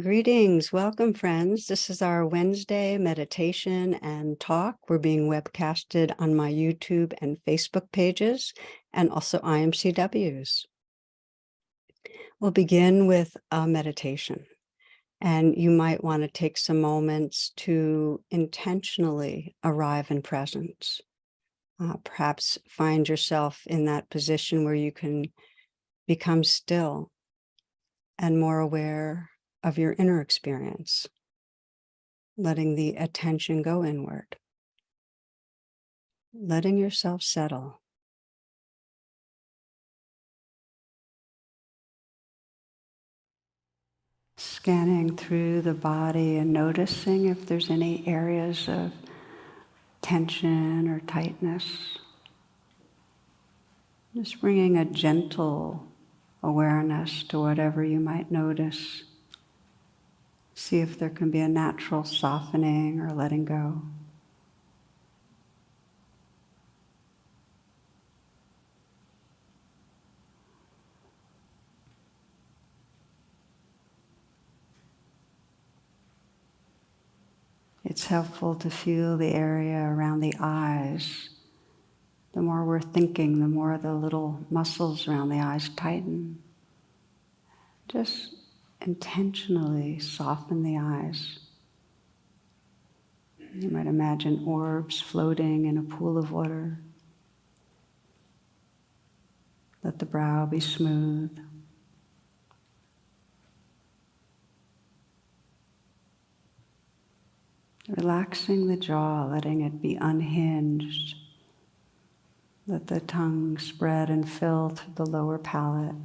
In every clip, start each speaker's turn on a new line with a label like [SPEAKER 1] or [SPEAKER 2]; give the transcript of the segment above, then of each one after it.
[SPEAKER 1] Greetings, welcome friends. This is our Wednesday meditation and talk. We're being webcasted on my YouTube and Facebook pages and also IMCWs. We'll begin with a meditation, and you might want to take some moments to intentionally arrive in presence. Perhaps find yourself in that position where you can become still and more aware of your inner experience, letting the attention go inward, letting yourself settle. Scanning through the body and noticing if there's any areas of tension or tightness. Just bringing a gentle awareness to whatever you might notice. See if there can be a natural softening or letting go. It's helpful to feel the area around the eyes. The more we're thinking, the more the little muscles around the eyes tighten. Just intentionally soften the eyes. You might imagine orbs floating in a pool of water. Let the brow be smooth. Relaxing the jaw, letting it be unhinged. Let the tongue spread and fill through the lower palate.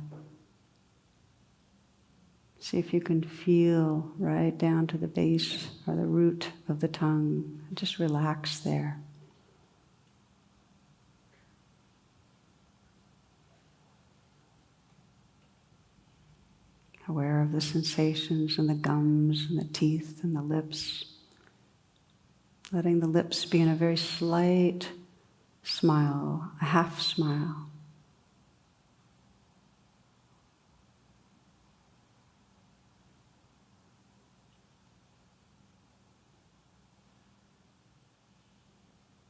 [SPEAKER 1] See if you can feel right down to the base or the root of the tongue. Just relax there. Aware of the sensations in the gums and the teeth and the lips. Letting the lips be in a very slight smile, a half smile.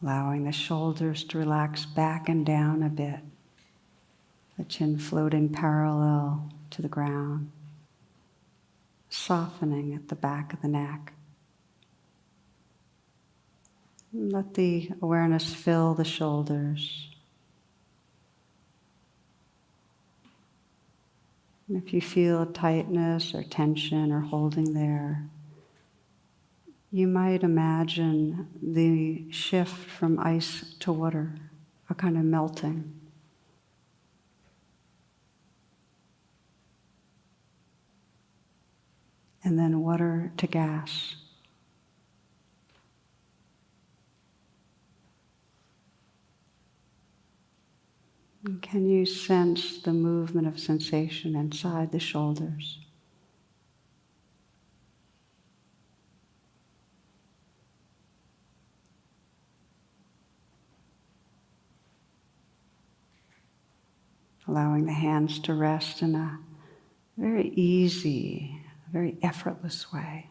[SPEAKER 1] Allowing the shoulders to relax back and down a bit. The chin floating parallel to the ground. Softening at the back of the neck. Let the awareness fill the shoulders. And if you feel tightness or tension or holding there, you might imagine the shift from ice to water, a kind of melting. And then water to gas. And can you sense the movement of sensation inside the shoulders? Allowing the hands to rest in a very easy, very effortless way.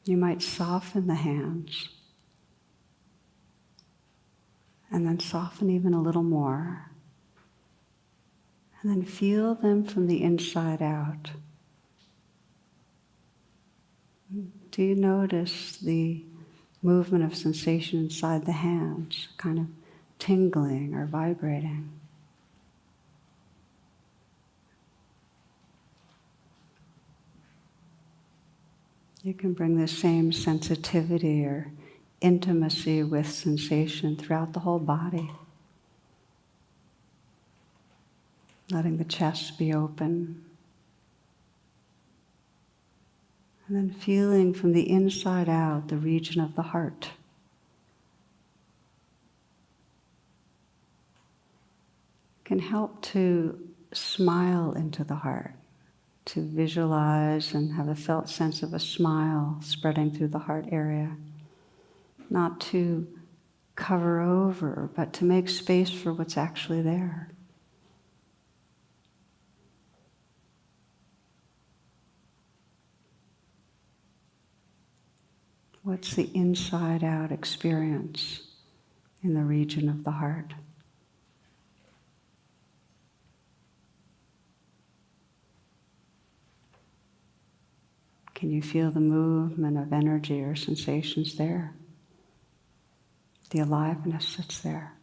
[SPEAKER 1] You might soften the hands and then soften even a little more. And then feel them from the inside out. Do you notice the movement of sensation inside the hands, kind of tingling or vibrating? You can bring the same sensitivity or intimacy with sensation throughout the whole body. Letting the chest be open. And then feeling from the inside out the region of the heart. Can help to smile into the heart. To visualize and have a felt sense of a smile spreading through the heart area. Not to cover over, but to make space for what's actually there. What's the inside out experience in the region of the heart? Can you feel the movement of energy or sensations there? The aliveness that's there?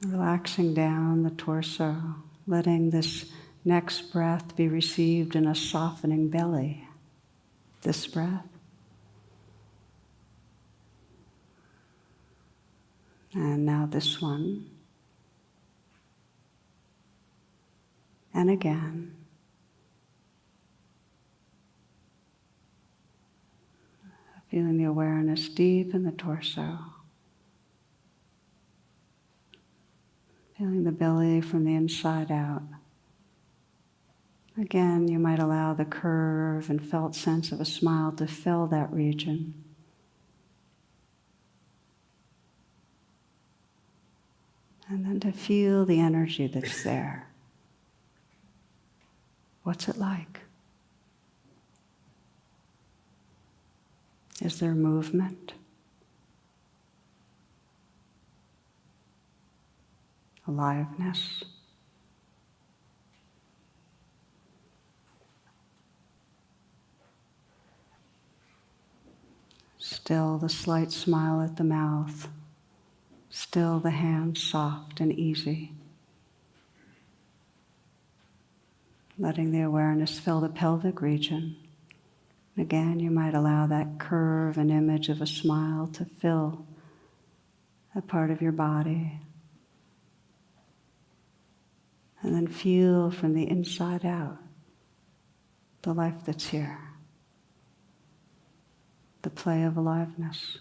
[SPEAKER 1] Relaxing down the torso, letting this next breath be received in a softening belly. This breath. And now this one. And again. Feeling the awareness deep in the torso. Feeling the belly from the inside out. Again, you might allow the curve and felt sense of a smile to fill that region. And then to feel the energy that's there. What's it like? Is there movement? Aliveness? Still the slight smile at the mouth. Still the hands soft and easy. Letting the awareness fill the pelvic region. Again, you might allow that curve and image of a smile to fill that part of your body. And then feel from the inside out the life that's here. The play of aliveness.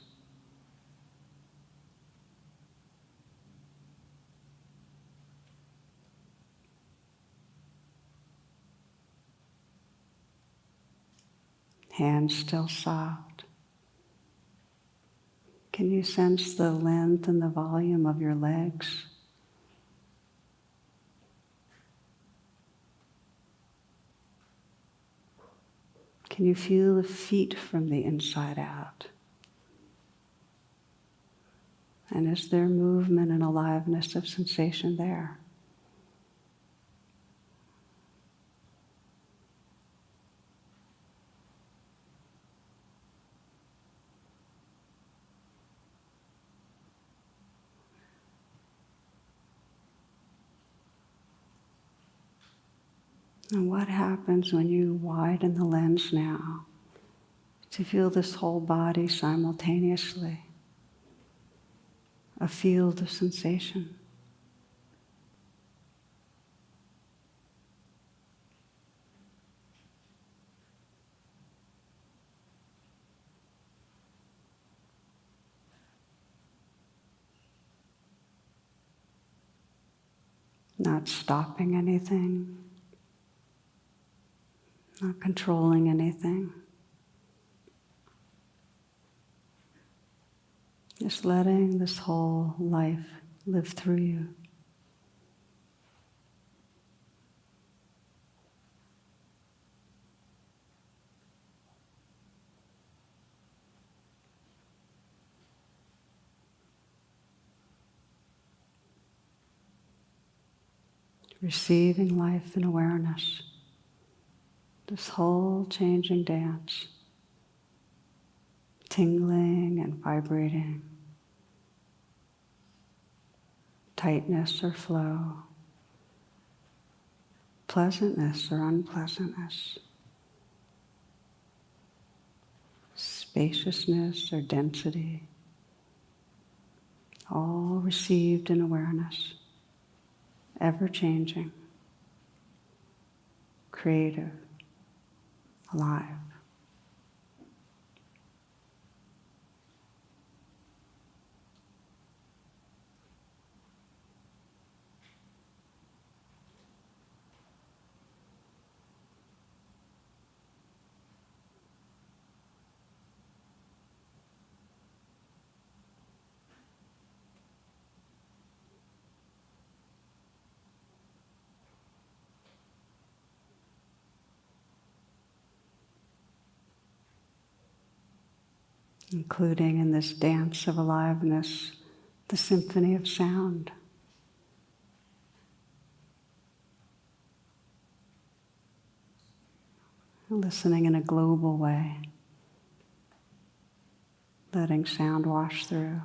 [SPEAKER 1] Hands still soft. Can you sense the length and the volume of your legs? Can you feel the feet from the inside out? And is there movement and aliveness of sensation there? And what happens when you widen the lens now to feel this whole body simultaneously? A field of sensation. Not stopping anything. Not controlling anything. Just letting this whole life live through you. Receiving life in awareness. This whole changing dance. Tingling and vibrating. Tightness or flow. Pleasantness or unpleasantness. Spaciousness or density. All received in awareness. Ever-changing. Creative. Alive. including in this dance of aliveness, the symphony of sound. Listening in a global way, letting sound wash through.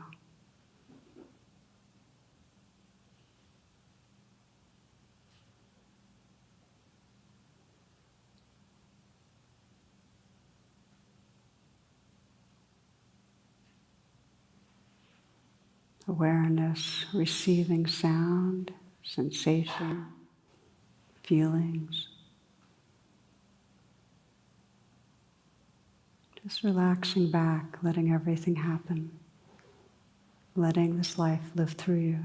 [SPEAKER 1] Awareness, receiving sound, sensation, feelings. Just relaxing back, letting everything happen, letting this life live through you.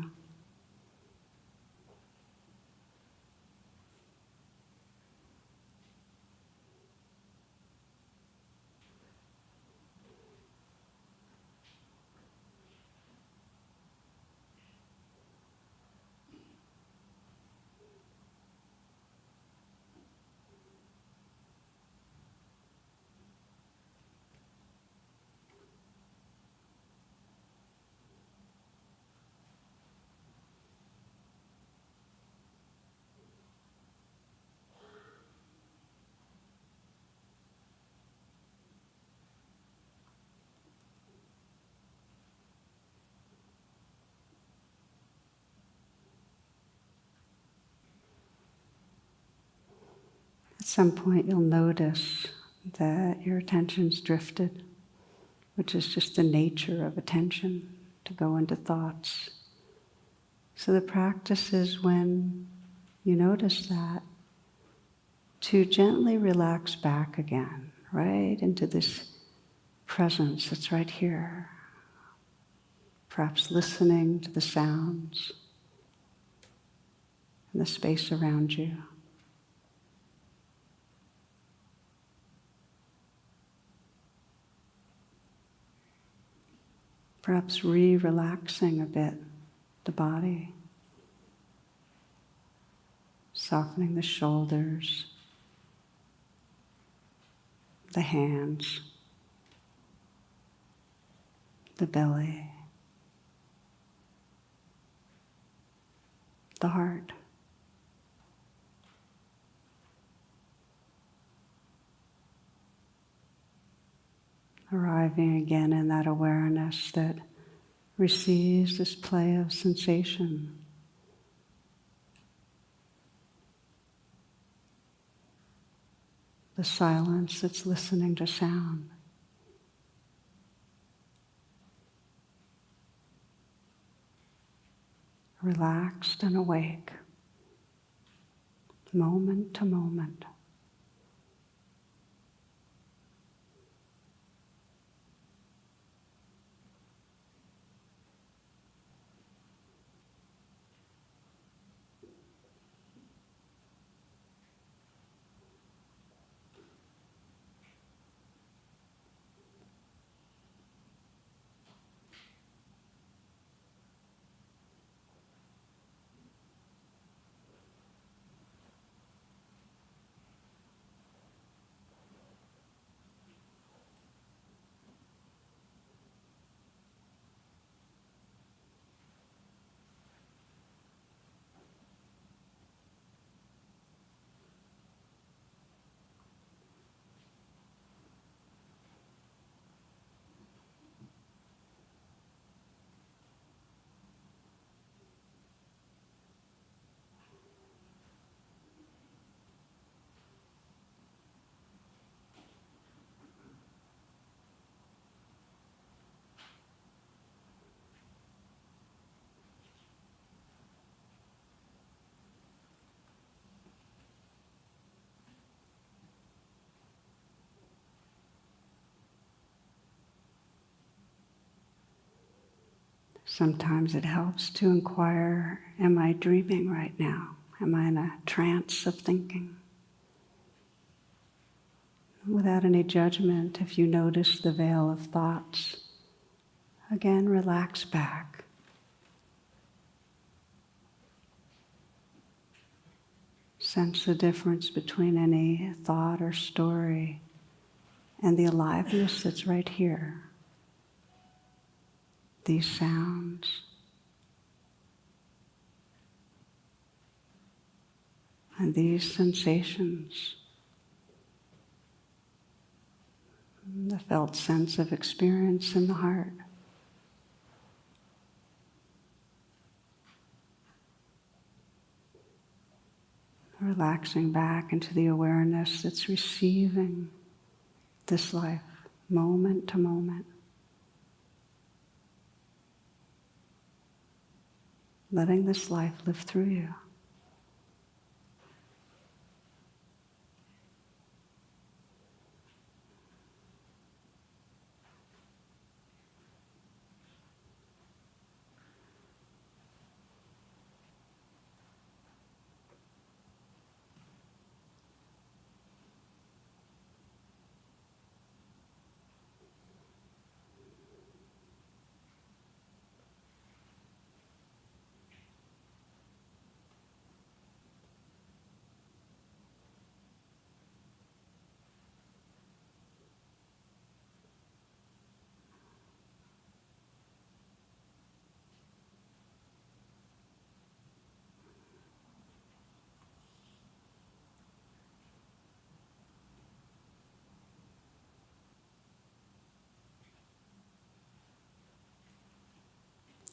[SPEAKER 1] At some point you'll notice that your attention's drifted, which is just the nature of attention, to go into thoughts. So the practice is, when you notice that, to gently relax back again, right into this presence that's right here. Perhaps listening to the sounds and the space around you. Perhaps relaxing a bit the body, softening the shoulders, the hands, the belly, the heart. Arriving again in that awareness that receives this play of sensation. The silence that's listening to sound. Relaxed and awake, moment to moment. Sometimes it helps to inquire, am I dreaming right now? Am I in a trance of thinking? Without any judgment, if you notice the veil of thoughts, again, relax back. Sense the difference between any thought or story and the aliveness that's right here. these sounds and these sensations, the felt sense of experience in the heart. Relaxing back into the awareness that's receiving this life, moment to moment. Letting this life live through you.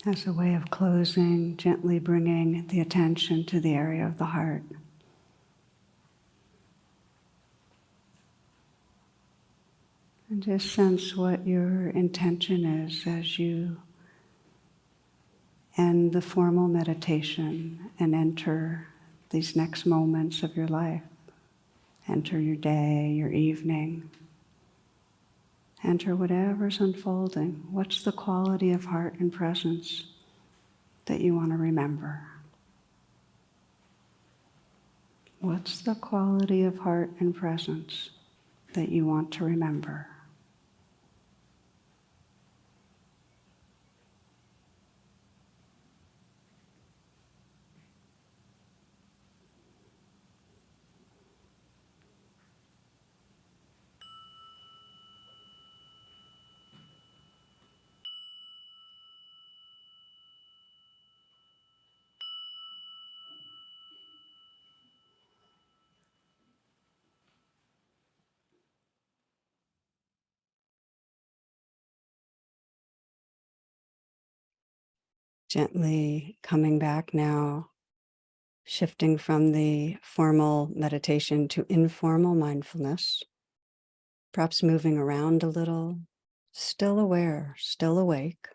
[SPEAKER 1] As a way of closing, gently bringing the attention to the area of the heart. And just sense what your intention is as you end the formal meditation and enter these next moments of your life. Enter your day, your evening. Enter whatever's unfolding. What's the quality of heart and presence that you want to remember? What's the quality of heart and presence that you want to remember? Gently coming back now, shifting from the formal meditation to informal mindfulness, perhaps moving around a little, still aware, still awake.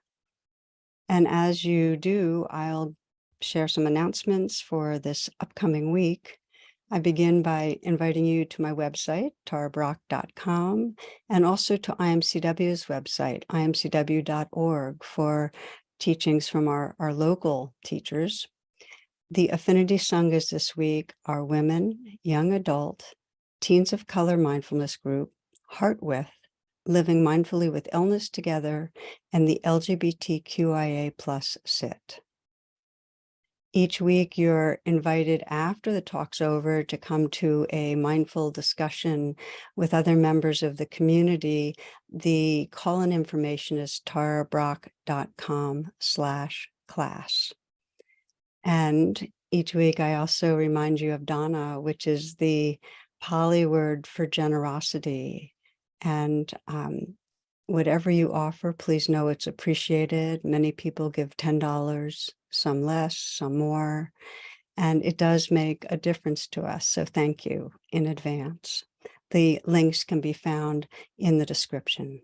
[SPEAKER 1] And as you do, I'll share some announcements for this upcoming week. I begin by inviting you to my website, tarabrach.com, and also to IMCW's website, imcw.org, for teachings from our local teachers. The affinity sanghas this week are Women, Young Adult, Teens of Color Mindfulness Group, Heart With, Living Mindfully with Illness Together, and the LGBTQIA+ SIT. Each week, you're invited after the talk's over to come to a mindful discussion with other members of the community. The call-in information is tarabrach.com/class. And each week, I also remind you of Dana, which is the Pali word for generosity. And whatever you offer, please know it's appreciated. Many people give $10, some less, some more, and it does make a difference to us. So thank you in advance. The links can be found in the description.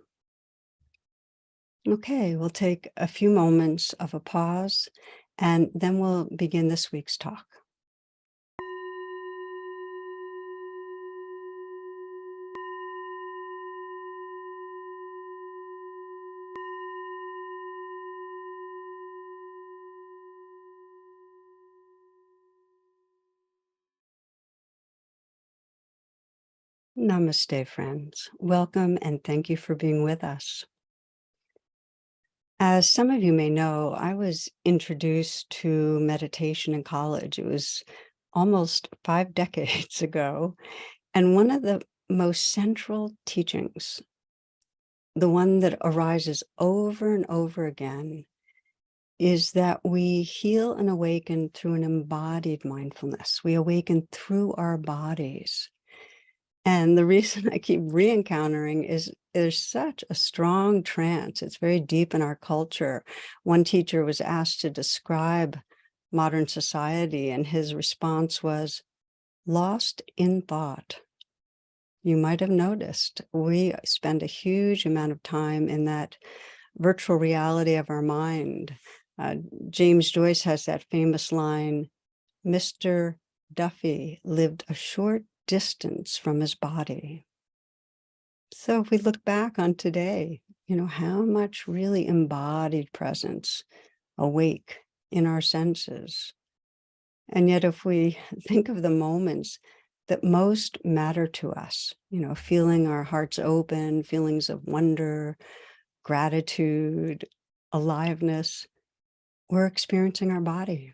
[SPEAKER 1] Okay, we'll take a few moments of a pause, and then we'll begin this week's talk. Namaste, friends. Welcome and thank you for being with us. As some of you may know, I was introduced to meditation in college. It was almost 5 decades ago. And one of the most central teachings the one that arises over and over again, is that we heal and awaken through an embodied mindfulness. We awaken through our bodies. And the reason I keep re-encountering is there's such a strong trance. It's very deep in our culture. One teacher was asked to describe modern society, and his response was, lost in thought. You might have noticed we spend a huge amount of time in that virtual reality of our mind. James Joyce has that famous line, Mr. Duffy lived a short distance from his body. So if we look back on today, how much really embodied presence awake in our senses. And yet if we think of the moments that most matter to us, feeling our hearts open, feelings of wonder, gratitude, aliveness, we're experiencing our body.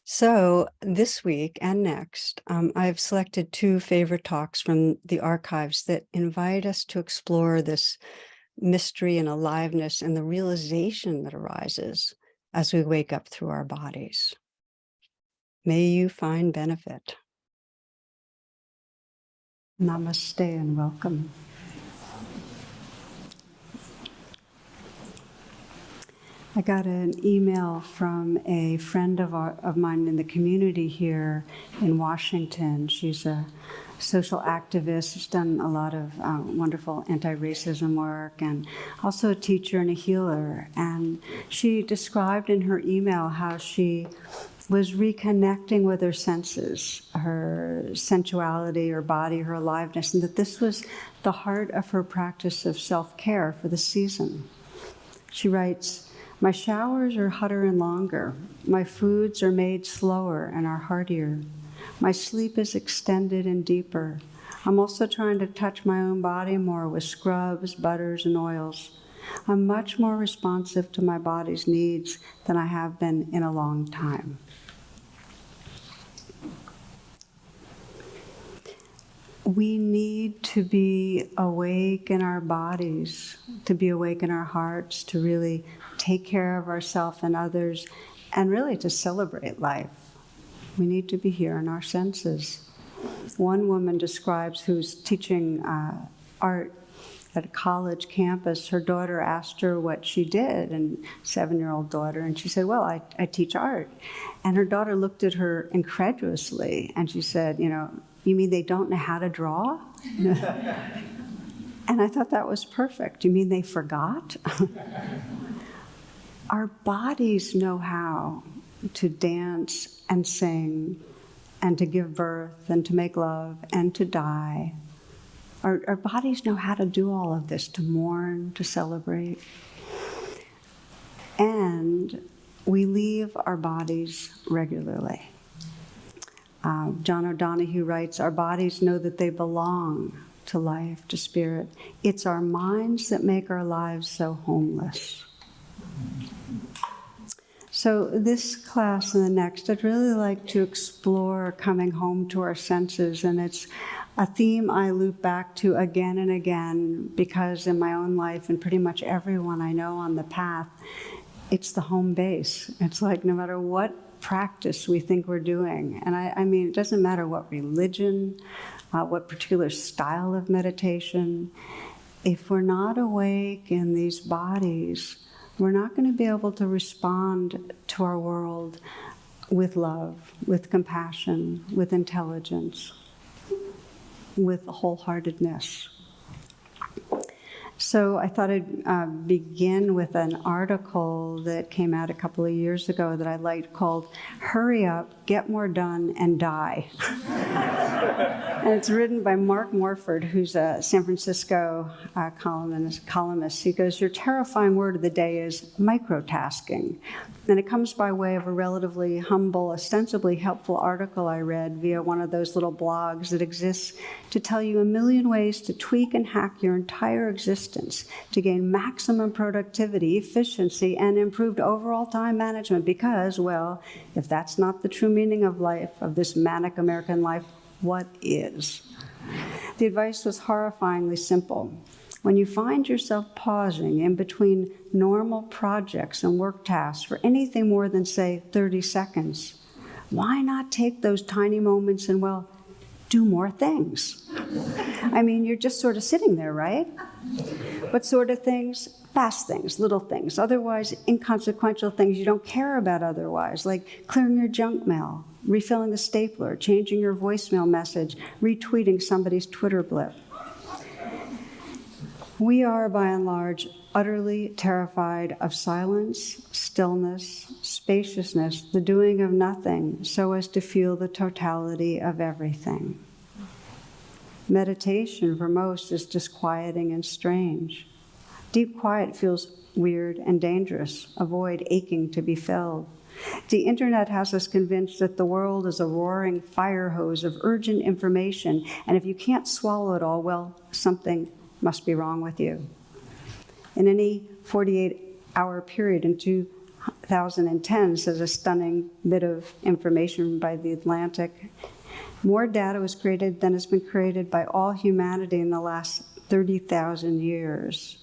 [SPEAKER 1] So this week and next, I've selected 2 favorite talks from the archives that invite us to explore this mystery and aliveness and the realization that arises as we wake up through our bodies. May you find benefit. Namaste and welcome. I got an email from a friend of mine in the community here in Washington. She's a social activist. She's done a lot of wonderful anti-racism work, and also a teacher and a healer. And she described in her email how she was reconnecting with her senses, her sensuality, her body, her aliveness, and that this was the heart of her practice of self-care for the season. She writes, my showers are hotter and longer. My foods are made slower and are heartier. My sleep is extended and deeper. I'm also trying to touch my own body more with scrubs, butters, and oils. I'm much more responsive to my body's needs than I have been in a long time. We need to be awake in our bodies, to be awake in our hearts, to really take care of ourselves and others, and really to celebrate life. We need to be here in our senses. One woman describes, who's teaching art at a college campus, her daughter asked her what she did, and 7-year-old daughter, and she said, well, I teach art. And her daughter looked at her incredulously, and she said, you mean they don't know how to draw? And I thought that was perfect. You mean they forgot? Our bodies know how to dance and sing and to give birth and to make love and to die. Our bodies know how to do all of this, to mourn, to celebrate. And we leave our bodies regularly. John O'Donohue writes, our bodies know that they belong to life, to spirit. It's our minds that make our lives so homeless. So this class and the next, I'd really like to explore coming home to our senses, and it's a theme I loop back to again and again, because in my own life and pretty much everyone I know on the path, it's the home base. It's like no matter what practice we think we're doing, and I mean, it doesn't matter what religion, what particular style of meditation, if we're not awake in these bodies, we're not going to be able to respond to our world with love, with compassion, with intelligence, with wholeheartedness. So I thought I'd begin with an article that came out a couple of years ago that I liked, called Hurry Up, Get More Done, and Die. And it's written by Mark Morford, who's a San Francisco columnist. He goes, your terrifying word of the day is microtasking. And it comes by way of a relatively humble, ostensibly helpful article I read via one of those little blogs that exists to tell you a million ways to tweak and hack your entire existence to gain maximum productivity, efficiency, and improved overall time management. Because, well, if that's not the true meaning of life, of this manic American life, what is? The advice was horrifyingly simple. When you find yourself pausing in between normal projects and work tasks for anything more than, say, 30 seconds, why not take those tiny moments and, well, do more things? I mean, you're just sort of sitting there, right? What sort of things? Fast things, little things, otherwise inconsequential things you don't care about otherwise, like clearing your junk mail, refilling the stapler, changing your voicemail message, retweeting somebody's Twitter blip. We are, by and large, utterly terrified of silence, stillness, spaciousness, the doing of nothing, so as to feel the totality of everything. Meditation, for most, is disquieting and strange. Deep quiet feels weird and dangerous. Avoid aching to be filled. The internet has us convinced that the world is a roaring fire hose of urgent information, and if you can't swallow it all, well, something must be wrong with you. In any 48-hour period in 2010, says a stunning bit of information by The Atlantic, more data was created than has been created by all humanity in the last 30,000 years.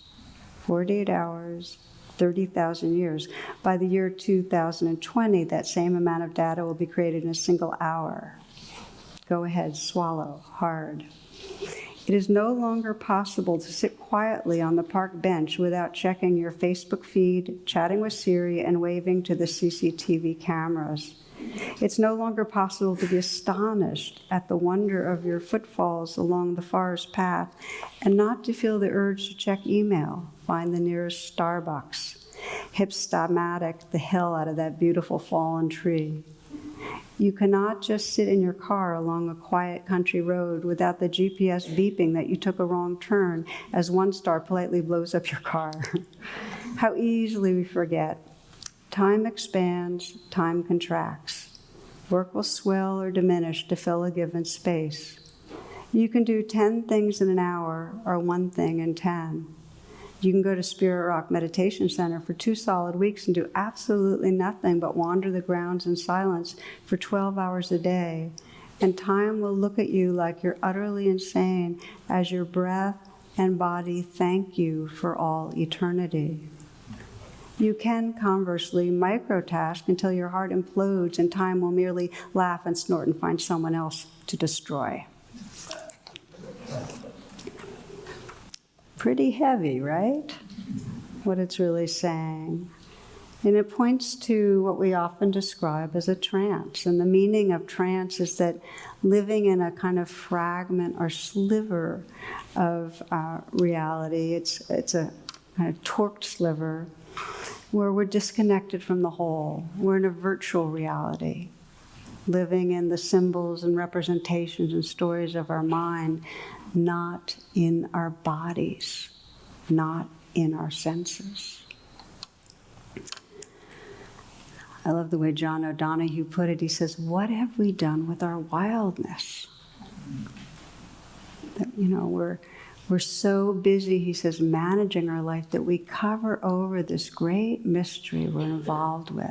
[SPEAKER 1] 48 hours, 30,000 years. By the year 2020, that same amount of data will be created in a single hour. Go ahead, swallow hard. It is no longer possible to sit quietly on the park bench without checking your Facebook feed, chatting with Siri, and waving to the CCTV cameras. It's no longer possible to be astonished at the wonder of your footfalls along the forest path and not to feel the urge to check email, find the nearest Starbucks, hipstamatic the hell out of that beautiful fallen tree. You cannot just sit in your car along a quiet country road without the GPS beeping that you took a wrong turn as one star politely blows up your car. How easily we forget. Time expands, time contracts. Work will swell or diminish to fill a given space. You can do 10 things in an hour or one thing in 10. You can go to Spirit Rock Meditation Center for 2 solid weeks and do absolutely nothing but wander the grounds in silence for 12 hours a day. And time will look at you like you're utterly insane as your breath and body thank you for all eternity. You can, conversely, microtask until your heart implodes and time will merely laugh and snort and find someone else to destroy. Pretty heavy, right? What it's really saying. And it points to what we often describe as a trance. And the meaning of trance is that living in a kind of fragment or sliver of reality, it's a kind of torqued sliver, where we're disconnected from the whole. We're in a virtual reality, living in the symbols and representations and stories of our mind, not in our bodies, not in our senses. I love the way John O'Donohue put it. He says, what have we done with our wildness? That, we're so busy, he says, managing our life that we cover over this great mystery we're involved with.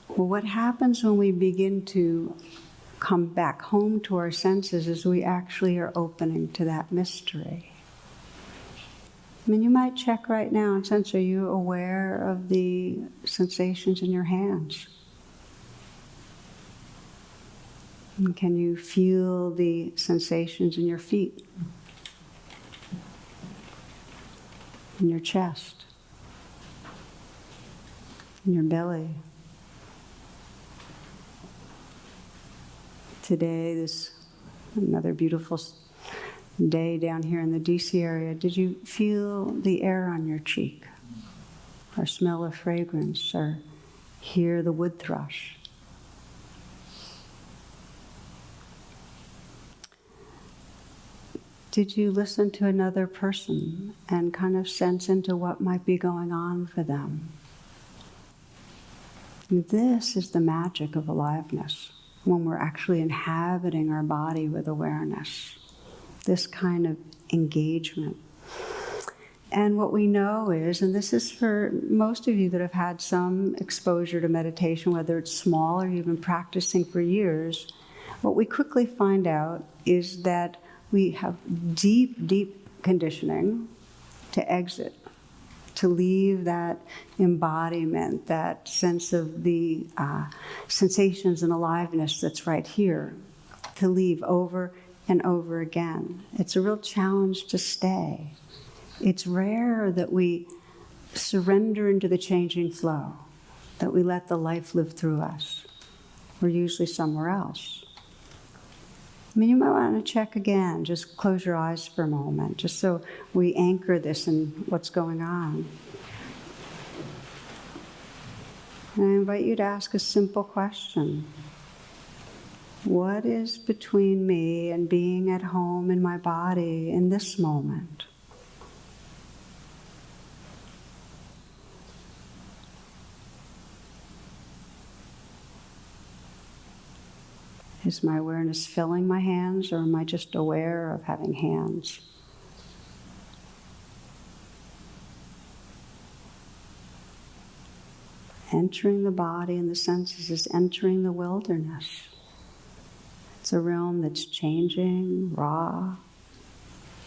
[SPEAKER 1] Well, what happens when we begin to come back home to our senses is we actually are opening to that mystery. I mean, you might check right now and sense, are you aware of the sensations in your hands? And can you feel the sensations in your feet? In your chest? In your belly? Today, another beautiful day down here in the DC area, did you feel the air on your cheek? Or smell a fragrance? Or hear the wood thrush? Did you listen to another person and kind of sense into what might be going on for them? This is the magic of aliveness, when we're actually inhabiting our body with awareness. This kind of engagement. And what we know is, and this is for most of you that have had some exposure to meditation, whether it's small or you've been practicing for years, what we quickly find out is that we have deep, deep conditioning to exit, to leave that embodiment, that sense of the sensations and aliveness that's right here, to leave over and over again. It's a real challenge to stay. It's rare that we surrender into the changing flow, that we let the life live through us. We're usually somewhere else. I mean, you might want to check again, just close your eyes for a moment, just so we anchor this in what's going on. And I invite you to ask a simple question. What is between me and being at home in my body in this moment? Is my awareness filling my hands, or am I just aware of having hands? Entering the body and the senses is entering the wilderness. It's a realm that's changing, raw,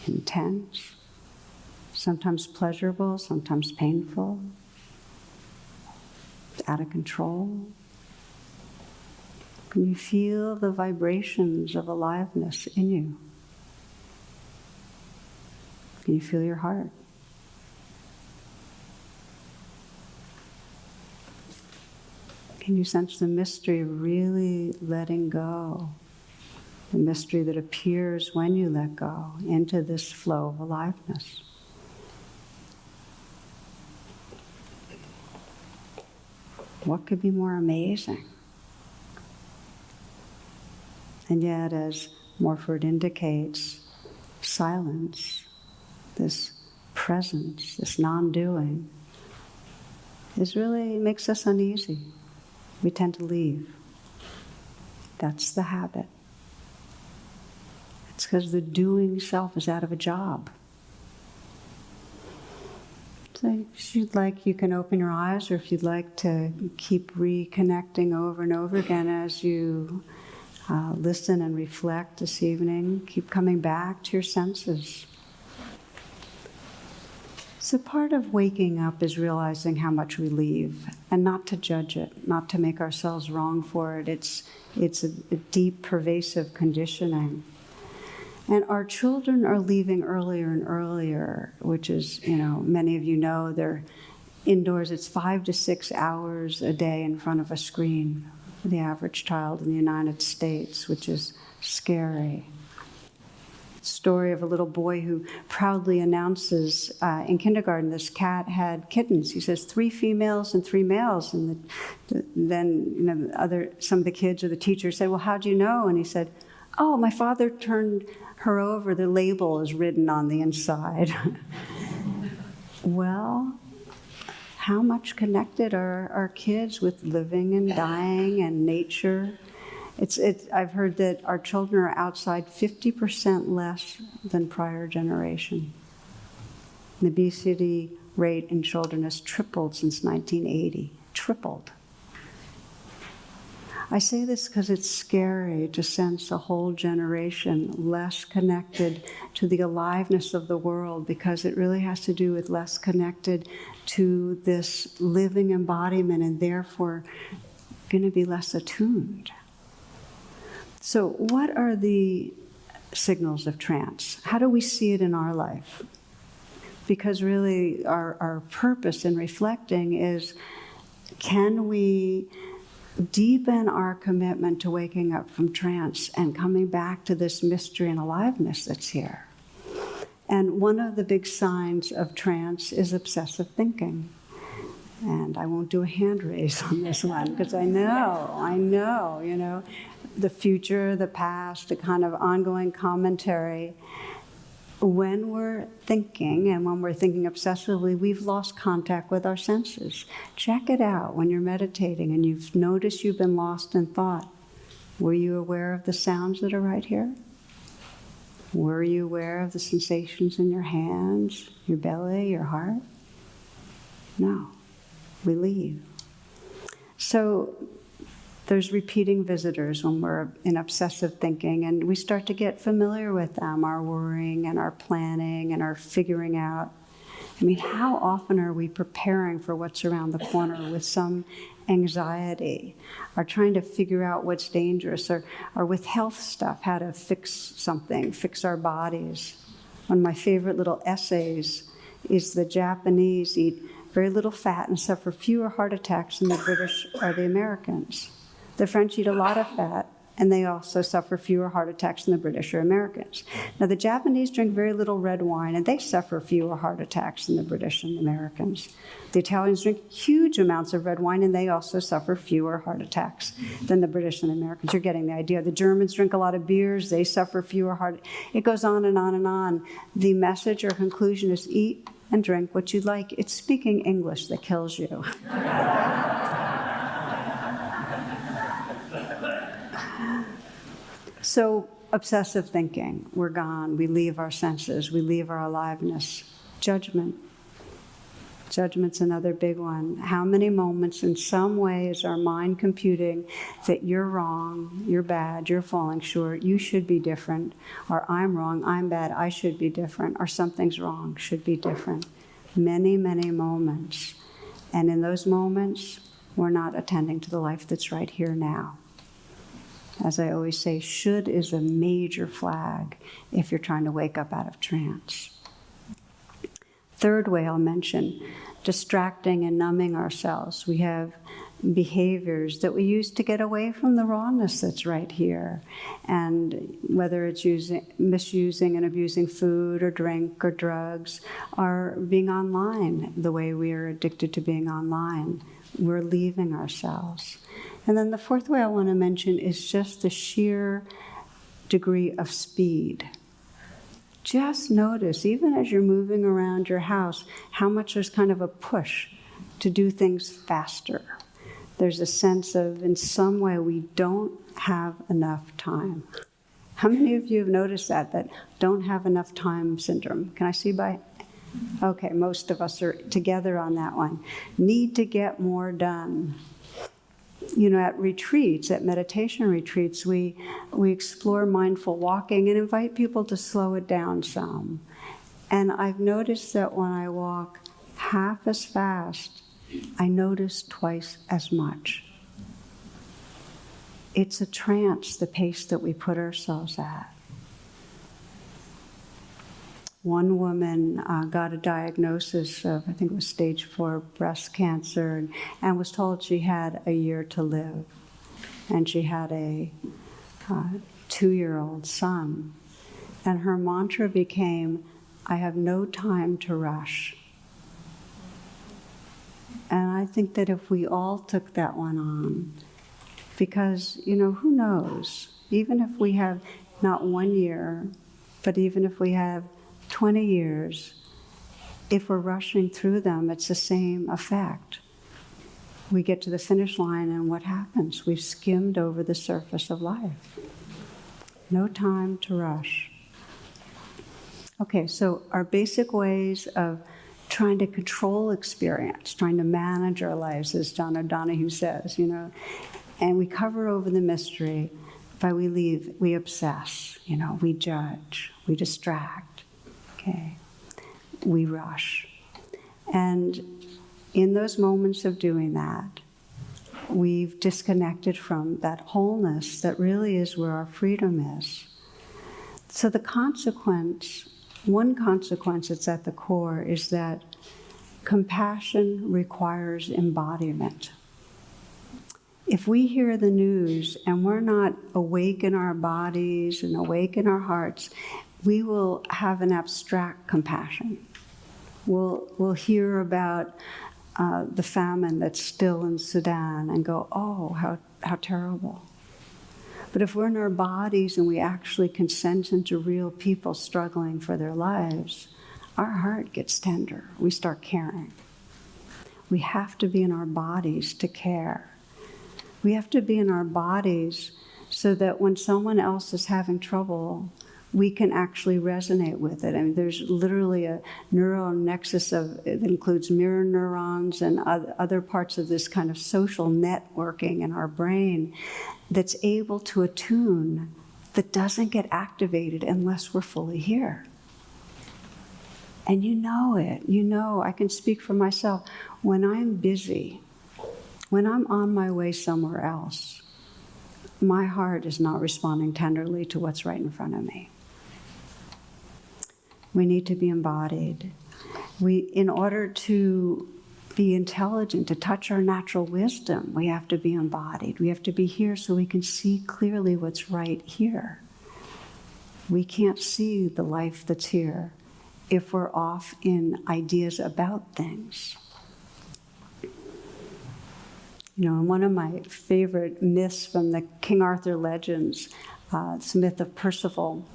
[SPEAKER 1] intense, sometimes pleasurable, sometimes painful. It's out of control. Can you feel the vibrations of aliveness in you? Can you feel your heart? Can you sense the mystery of really letting go? The mystery that appears when you let go into this flow of aliveness. What could be more amazing? And yet, as Morford indicates, silence, this presence, this non-doing, really makes us uneasy. We tend to leave. That's the habit. It's because the doing self is out of a job. So if you'd like, you can open your eyes, or if you'd like to keep reconnecting over and over again as you listen and reflect this evening, keep coming back to your senses. So part of waking up is realizing how much we leave, and not to judge it, not to make ourselves wrong for it. It's a deep, pervasive conditioning. And our children are leaving earlier and earlier, which is, many of you know, they're indoors. It's 5 to 6 hours a day in front of a screen for the average child in the United States, which is scary. Story of a little boy who proudly announces in kindergarten this cat had kittens. He says 3 females and 3 males, and then some of the kids or the teachers say, "Well, how'd you know?" And he said, "Oh, my father turned her over. The label is written on the inside." Well, how much connected are our kids with living and dying and nature? I've heard that our children are outside 50% less than prior generation. The obesity rate in children has tripled since 1980. Tripled. I say this because it's scary to sense a whole generation less connected to the aliveness of the world, because it really has to do with less connected to this living embodiment, and therefore going to be less attuned. So what are the signals of trance? How do we see it in our life? Because really our purpose in reflecting is, can we deepen our commitment to waking up from trance and coming back to this mystery and aliveness that's here? And one of the big signs of trance is obsessive thinking. And I won't do a hand raise on this one, because I know, the future, the past, the kind of ongoing commentary. When we're thinking, and when we're thinking obsessively, we've lost contact with our senses. Check it out when you're meditating and you've noticed you've been lost in thought. Were you aware of the sounds that are right here? Were you aware of the sensations in your hands, your belly, your heart? No. We leave. So There's repeating visitors when we're in obsessive thinking, and we start to get familiar with them, our worrying and our planning and our figuring out. I mean, how often are we preparing for what's around the corner with some anxiety, or trying to figure out what's dangerous, or with health stuff, how to fix something, fix our bodies. One of my favorite little essays is the Japanese eat very little fat and suffer fewer heart attacks than the British or the Americans. The French eat a lot of fat, and they also suffer fewer heart attacks than the British or Americans. Now, the Japanese drink very little red wine, and they suffer fewer heart attacks than the British and Americans. The Italians drink huge amounts of red wine, and they also suffer fewer heart attacks than the British and Americans. You're getting the idea. The Germans drink a lot of beers. They suffer fewer heart. It goes on and on and on. The message or conclusion is eat and drink what you like. It's speaking English that kills you. So, obsessive thinking, we're gone. We leave our senses. We leave our aliveness. Judgment. Judgment's another big one. How many moments in some way is our mind computing that you're wrong, you're bad, you're falling short, you should be different, or I'm wrong, I'm bad, I should be different, or something's wrong, should be different. Many, many moments. And in those moments, we're not attending to the life that's right here now. As I always say, should is a major flag if you're trying to wake up out of trance. Third way I'll mention, distracting and numbing ourselves. We have behaviors that we use to get away from the rawness that's right here. And whether it's misusing and abusing food or drink or drugs, or being online the way we are addicted to being online, we're leaving ourselves. And then the fourth way I want to mention is just the sheer degree of speed. Just notice, even as you're moving around your house, how much there's kind of a push to do things faster. There's a sense of, in some way, we don't have enough time. How many of you have noticed that don't have enough time syndrome? Can I see by? Okay, most of us are together on that one. Need to get more done. You know, at retreats, at meditation retreats, we explore mindful walking and invite people to slow it down some. And I've noticed that when I walk half as fast, I notice twice as much. It's a trance, the pace that we put ourselves at. One woman got a diagnosis of, I think it was stage 4 breast cancer, and was told she had a year to live. And she had a 2-year-old son. And her mantra became, I have no time to rush. And I think that if we all took that one on, because, you know, who knows? Even if we have not 1 year, but even if we have 20 years, if we're rushing through them, it's the same effect. We get to the finish line, and what happens? We've skimmed over the surface of life. No time to rush. Okay, so our basic ways of trying to control experience, trying to manage our lives, as John O'Donohue says, you know, and we cover over the mystery by we obsess, you know, we judge, we distract. Okay, we rush. And in those moments of doing that, we've disconnected from that wholeness that really is where our freedom is. So the consequence, one consequence that's at the core, is that compassion requires embodiment. If we hear the news and we're not awake in our bodies and awake in our hearts, we will have an abstract compassion. We'll hear about the famine that's still in Sudan and go, oh, how terrible. But if we're in our bodies and we actually can sense into real people struggling for their lives, our heart gets tender. We start caring. We have to be in our bodies to care. We have to be in our bodies so that when someone else is having trouble, we can actually resonate with it. I mean, there's literally a neural nexus that includes mirror neurons and other parts of this kind of social networking in our brain that's able to attune, that doesn't get activated unless we're fully here. And you know it. You know, I can speak for myself. When I'm busy, when I'm on my way somewhere else, my heart is not responding tenderly to what's right in front of me. We need to be embodied. In order to be intelligent, to touch our natural wisdom, we have to be embodied. We have to be here so we can see clearly what's right here. We can't see the life that's here if we're off in ideas about things. You know, one of my favorite myths from the King Arthur legends, it's the myth of Percival.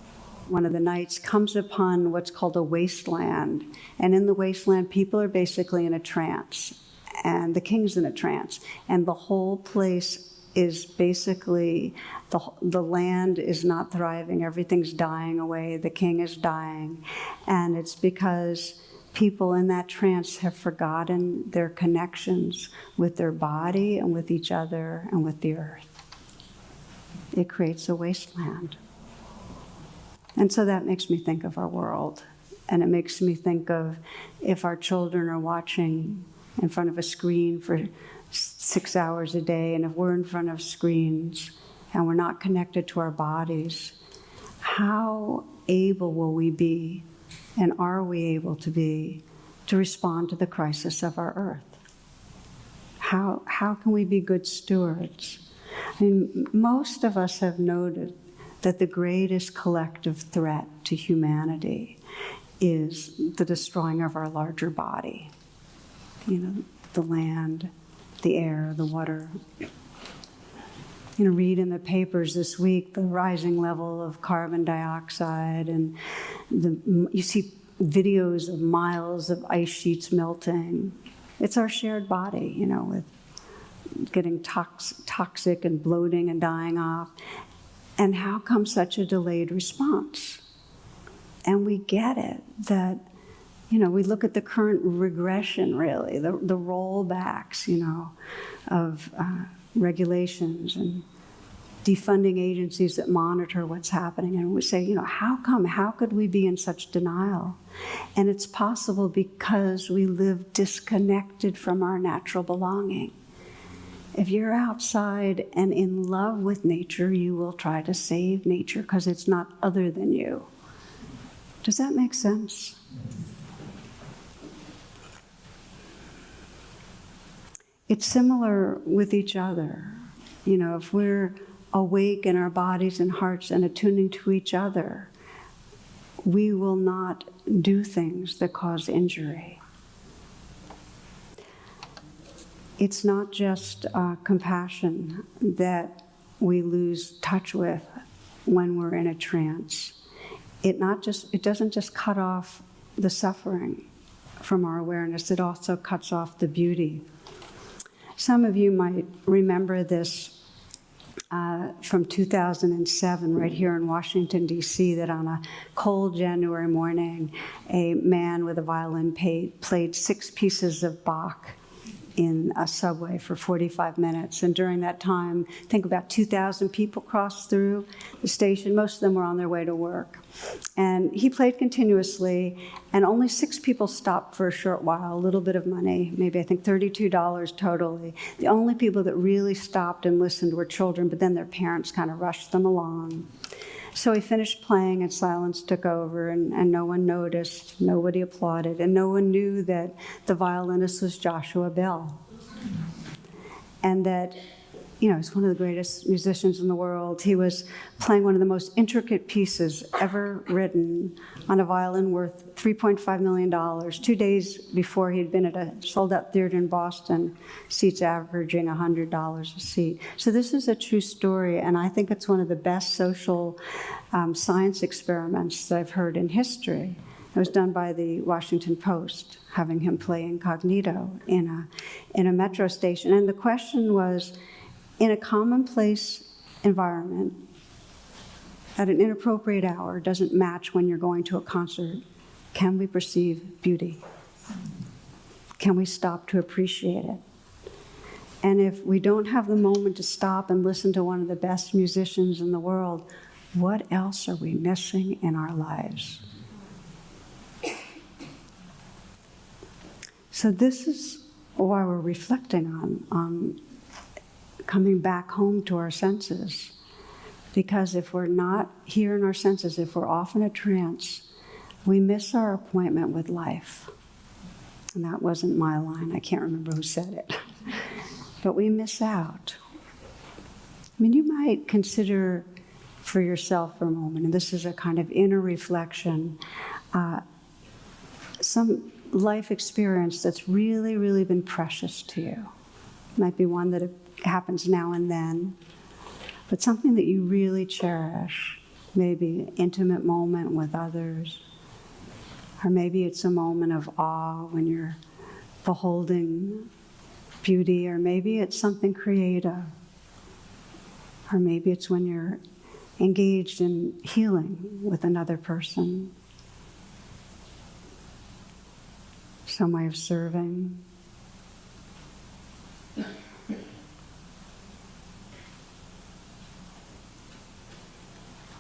[SPEAKER 1] One of the knights comes upon what's called a wasteland. And in the wasteland, people are basically in a trance. And the king's in a trance. And the whole place is basically, the land is not thriving. Everything's dying away. The king is dying. And it's because people in that trance have forgotten their connections with their body and with each other and with the earth. It creates a wasteland. And so that makes me think of our world. And it makes me think of if our children are watching in front of a screen for 6 hours a day, and if we're in front of screens and we're not connected to our bodies, how able will we be, and are we able to be, to respond to the crisis of our earth? How can we be good stewards? I mean, most of us have noted that the greatest collective threat to humanity is the destroying of our larger body. You know, the land, the air, the water. You know, read in the papers this week the rising level of carbon dioxide, and you see videos of miles of ice sheets melting. It's our shared body, you know, with getting toxic and bloating and dying off. And how come such a delayed response? And we get it, that, you know, we look at the current regression, really, the rollbacks, you know, of regulations and defunding agencies that monitor what's happening. And we say, you know, how come? How could we be in such denial? And it's possible because we live disconnected from our natural belonging. If you're outside and in love with nature, you will try to save nature because it's not other than you. Does that make sense? It's similar with each other. You know, if we're awake in our bodies and hearts and attuning to each other, we will not do things that cause injury. It's not just compassion that we lose touch with when we're in a trance. It doesn't just cut off the suffering from our awareness, it also cuts off the beauty. Some of you might remember this from 2007, right here in Washington, D.C., that on a cold January morning, a man with a violin played 6 pieces of Bach in a subway for 45 minutes. And during that time, I think about 2,000 people crossed through the station. Most of them were on their way to work. And he played continuously, and only 6 people stopped for a short while, a little bit of money, maybe I think $32 totally. The only people that really stopped and listened were children, but then their parents kind of rushed them along. So he finished playing and silence took over, and no one noticed, nobody applauded, and no one knew that the violinist was Joshua Bell. And that, you know, he's one of the greatest musicians in the world. He was playing one of the most intricate pieces ever written on a violin worth $3.5 million, 2 days before he'd been at a sold-out theater in Boston, seats averaging $100 a seat. So this is a true story, and I think it's one of the best social science experiments that I've heard in history. It was done by the Washington Post, having him play incognito in a metro station. And the question was, in a commonplace environment, at an inappropriate hour doesn't match when you're going to a concert, can we perceive beauty? Can we stop to appreciate it? And if we don't have the moment to stop and listen to one of the best musicians in the world, what else are we missing in our lives? So this is why we're reflecting on coming back home to our senses. Because if we're not here in our senses, if we're off in a trance, we miss our appointment with life. And that wasn't my line. I can't remember who said it. But we miss out. I mean, you might consider for yourself for a moment, and this is a kind of inner reflection, some life experience that's really, really been precious to you. It might be one that happens now and then, but something that you really cherish, maybe an intimate moment with others, or maybe it's a moment of awe when you're beholding beauty, or maybe it's something creative, or maybe it's when you're engaged in healing with another person, some way of serving.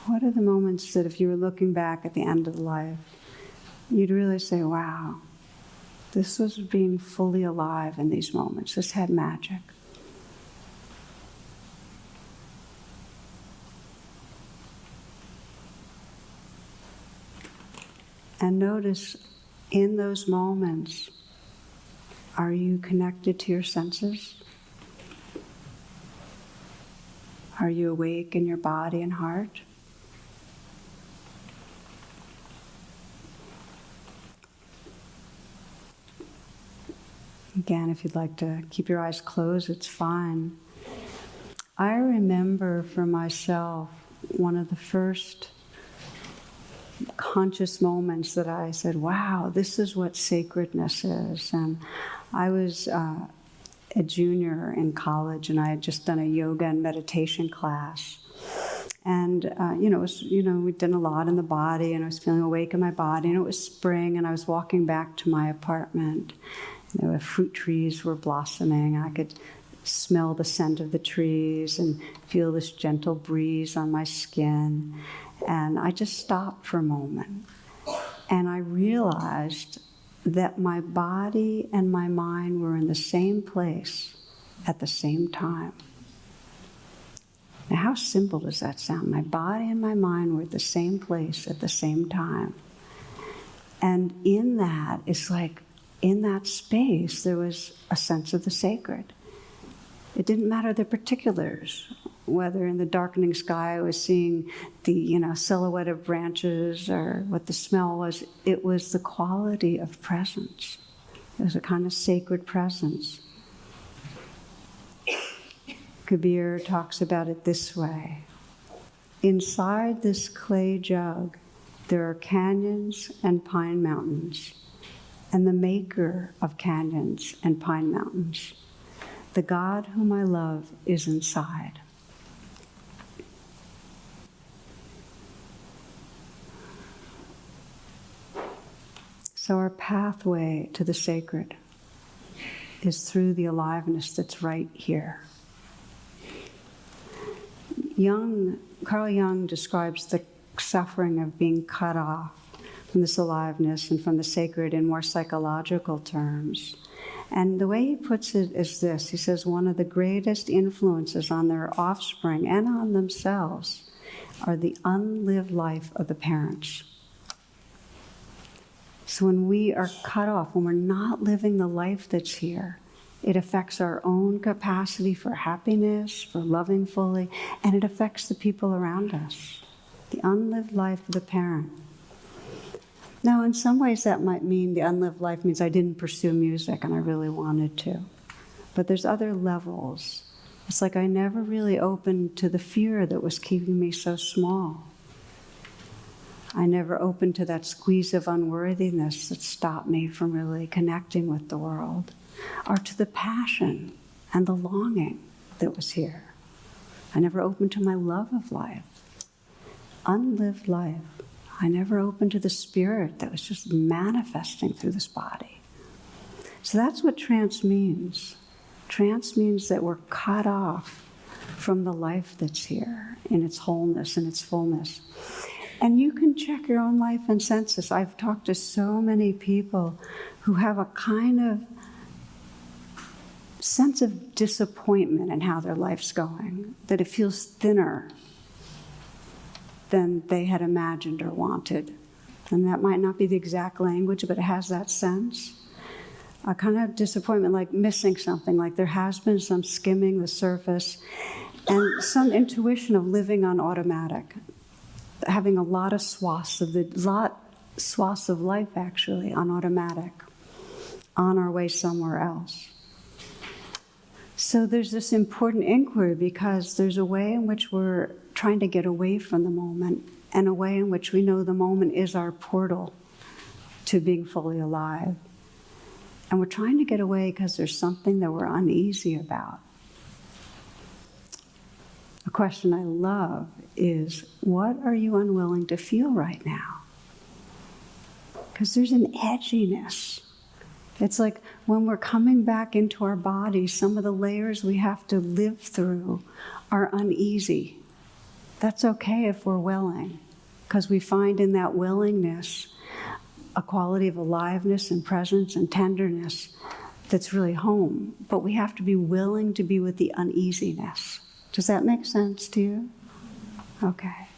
[SPEAKER 1] What are the moments that if you were looking back at the end of life, you'd really say, wow, this was being fully alive in these moments. This had magic. And notice in those moments, are you connected to your senses? Are you awake in your body and heart? Again, if you'd like to keep your eyes closed, it's fine. I remember for myself one of the first conscious moments that I said, wow, this is what sacredness is. And I was a junior in college, and I had just done a yoga and meditation class. And, we'd done a lot in the body, and I was feeling awake in my body, and it was spring, and I was walking back to my apartment. The fruit trees were blossoming. I could smell the scent of the trees and feel this gentle breeze on my skin. And I just stopped for a moment. And I realized that my body and my mind were in the same place at the same time. Now, how simple does that sound? My body and my mind were at the same place at the same time. And in that, it's like, in that space, there was a sense of the sacred. It didn't matter the particulars, whether in the darkening sky I was seeing the, silhouette of branches or what the smell was. It was the quality of presence. It was a kind of sacred presence. Kabir talks about it this way. Inside this clay jug, there are canyons and pine mountains, and the maker of canyons and pine mountains, the God whom I love, is inside. So our pathway to the sacred is through the aliveness that's right here. Carl Jung describes the suffering of being cut off from this aliveness and from the sacred in more psychological terms. And the way he puts it is this. He says one of the greatest influences on their offspring and on themselves are the unlived life of the parents. So when we are cut off, when we're not living the life that's here, it affects our own capacity for happiness, for loving fully, and it affects the people around us. The unlived life of the parent. Now, in some ways that might mean the unlived life means I didn't pursue music and I really wanted to. But there's other levels. It's like I never really opened to the fear that was keeping me so small. I never opened to that squeeze of unworthiness that stopped me from really connecting with the world, or to the passion and the longing that was here. I never opened to my love of life. unlived life. I never opened to the spirit that was just manifesting through this body. So that's what trance means. Trance means that we're cut off from the life that's here in its wholeness and its fullness. And you can check your own life and senses. I've talked to so many people who have a kind of sense of disappointment in how their life's going, that it feels thinner than they had imagined or wanted. And that might not be the exact language, but it has that sense. A kind of disappointment, like missing something, like there has been some skimming the surface, and some intuition of living on automatic, having a lot of swaths of life actually on automatic, on our way somewhere else. So there's this important inquiry, because there's a way in which we're trying to get away from the moment, and a way in which we know the moment is our portal to being fully alive. And we're trying to get away because there's something that we're uneasy about. A question I love is, what are you unwilling to feel right now? Because there's an edginess. It's like when we're coming back into our bodies, some of the layers we have to live through are uneasy. That's okay if we're willing, because we find in that willingness a quality of aliveness and presence and tenderness that's really home. But we have to be willing to be with the uneasiness. Does that make sense to you? Okay.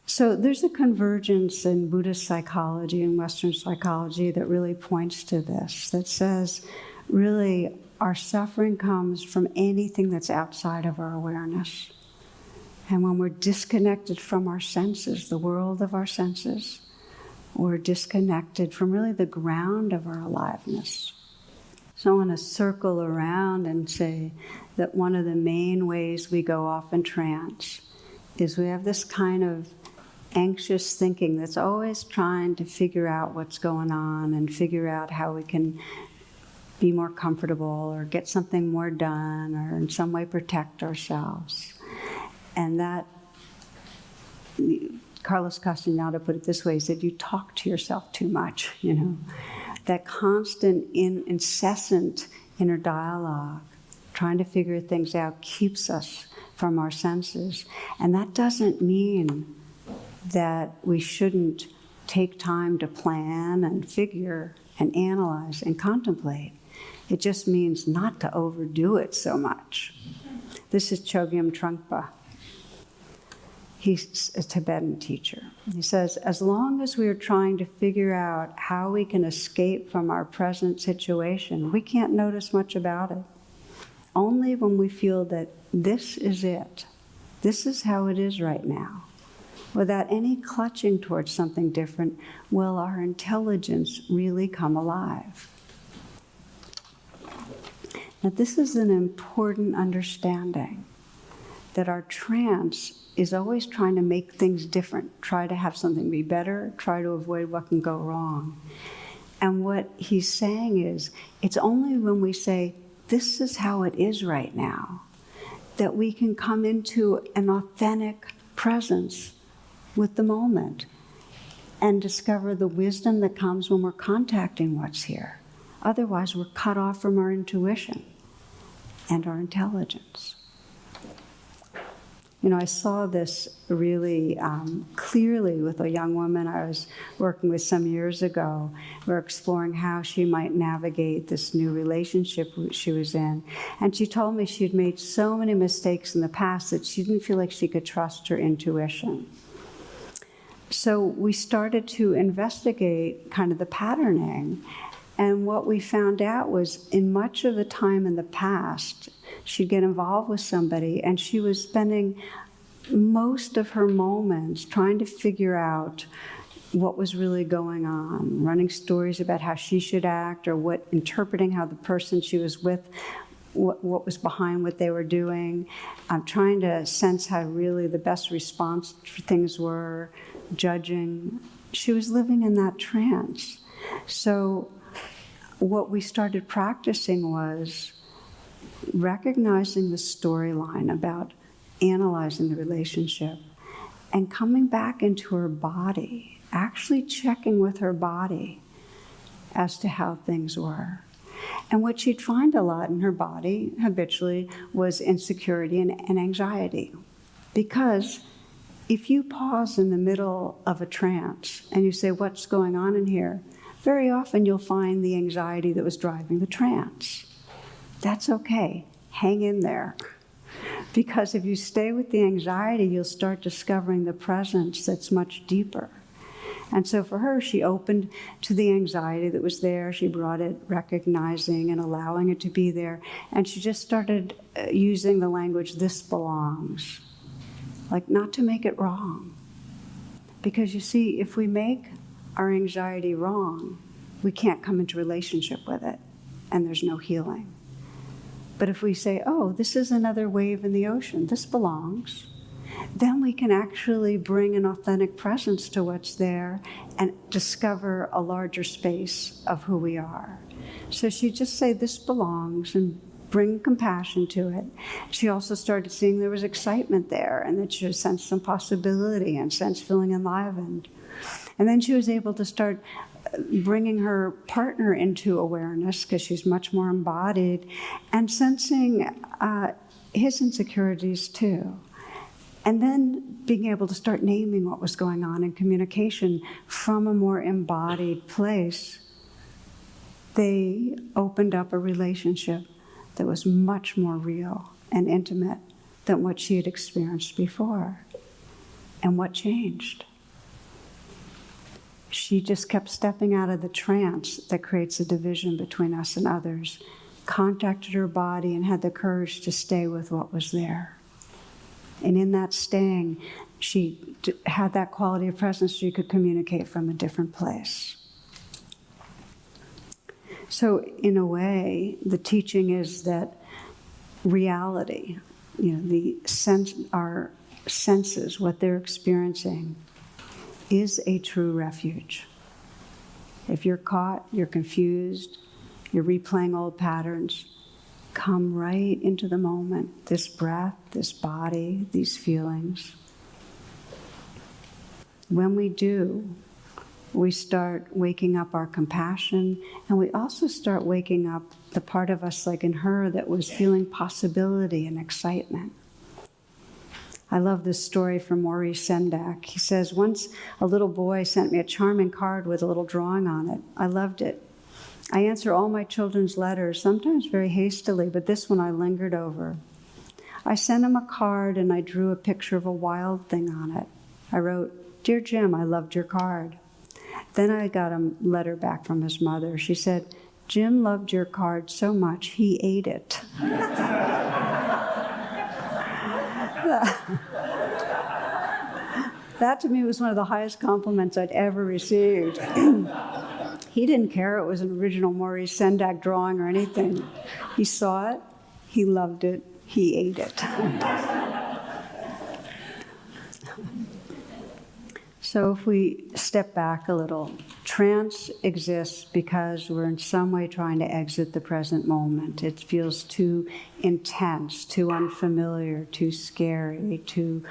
[SPEAKER 1] So there's a convergence in Buddhist psychology and Western psychology that really points to this, that says, really, our suffering comes from anything that's outside of our awareness. And when we're disconnected from our senses, the world of our senses, we're disconnected from really the ground of our aliveness. So I want to circle around and say that one of the main ways we go off in trance is we have this kind of anxious thinking that's always trying to figure out what's going on and figure out how we can be more comfortable or get something more done or in some way protect ourselves. And that, Carlos Castaneda put it this way, he said, you talk to yourself too much, you know. That constant, incessant inner dialogue, trying to figure things out, keeps us from our senses. And that doesn't mean that we shouldn't take time to plan and figure and analyze and contemplate. It just means not to overdo it so much. This is Chogyam Trungpa. He's a Tibetan teacher. He says, as long as we're trying to figure out how we can escape from our present situation, we can't notice much about it. Only when we feel that this is it, this is how it is right now, without any clutching towards something different, will our intelligence really come alive. Now, this is an important understanding, that our trance is always trying to make things different, try to have something be better, try to avoid what can go wrong. And what he's saying is, it's only when we say, this is how it is right now, that we can come into an authentic presence with the moment and discover the wisdom that comes when we're contacting what's here. Otherwise, we're cut off from our intuition and our intelligence. You know, I saw this really clearly with a young woman I was working with some years ago. We were exploring how she might navigate this new relationship she was in. And she told me she'd made so many mistakes in the past that she didn't feel like she could trust her intuition. So we started to investigate kind of the patterning. And what we found out was, in much of the time in the past, she'd get involved with somebody and she was spending most of her moments trying to figure out what was really going on, running stories about how she should act, or interpreting how the person she was with, what was behind what they were doing, trying to sense how really the best response for things were, judging. She was living in that trance. So what we started practicing was recognizing the storyline about analyzing the relationship and coming back into her body, actually checking with her body as to how things were. And what she'd find a lot in her body habitually was insecurity and anxiety. Because if you pause in the middle of a trance and you say, what's going on in here? Very often you'll find the anxiety that was driving the trance. That's okay. Hang in there. Because if you stay with the anxiety, you'll start discovering the presence that's much deeper. And so for her, she opened to the anxiety that was there. She brought it, recognizing and allowing it to be there. And she just started using the language, this belongs. Like, not to make it wrong. Because you see, if we make our anxiety wrong, we can't come into relationship with it, and there's no healing. But if we say, oh, this is another wave in the ocean, this belongs, then we can actually bring an authentic presence to what's there and discover a larger space of who we are. So she just say, this belongs, and bring compassion to it. She also started seeing there was excitement there, and that she sensed some possibility and sensed feeling enlivened. And then she was able to start bringing her partner into awareness, because she's much more embodied, and sensing his insecurities too. And then being able to start naming what was going on in communication from a more embodied place, they opened up a relationship that was much more real and intimate than what she had experienced before. And what changed? She just kept stepping out of the trance that creates a division between us and others, contacted her body, and had the courage to stay with what was there. And in that staying, she had that quality of presence she could communicate from a different place. So in a way, the teaching is that reality, our senses, what they're experiencing, is a true refuge. If you're caught, you're confused, you're replaying old patterns, come right into the moment, this breath, this body, these feelings. When we do, we start waking up our compassion, and we also start waking up the part of us, like in her, that was feeling possibility and excitement. I love this story from Maurice Sendak. He says, once a little boy sent me a charming card with a little drawing on it. I loved it. I answer all my children's letters, sometimes very hastily, but this one I lingered over. I sent him a card and I drew a picture of a wild thing on it. I wrote, "Dear Jim, I loved your card." Then I got a letter back from his mother. She said, "Jim loved your card so much, he ate it." That to me was one of the highest compliments I'd ever received. He didn't care it was an original Maurice Sendak drawing or anything. He saw it, he loved it, he ate it. So if we step back a little, trance exists because we're in some way trying to exit the present moment. It feels too intense, too unfamiliar, too scary, too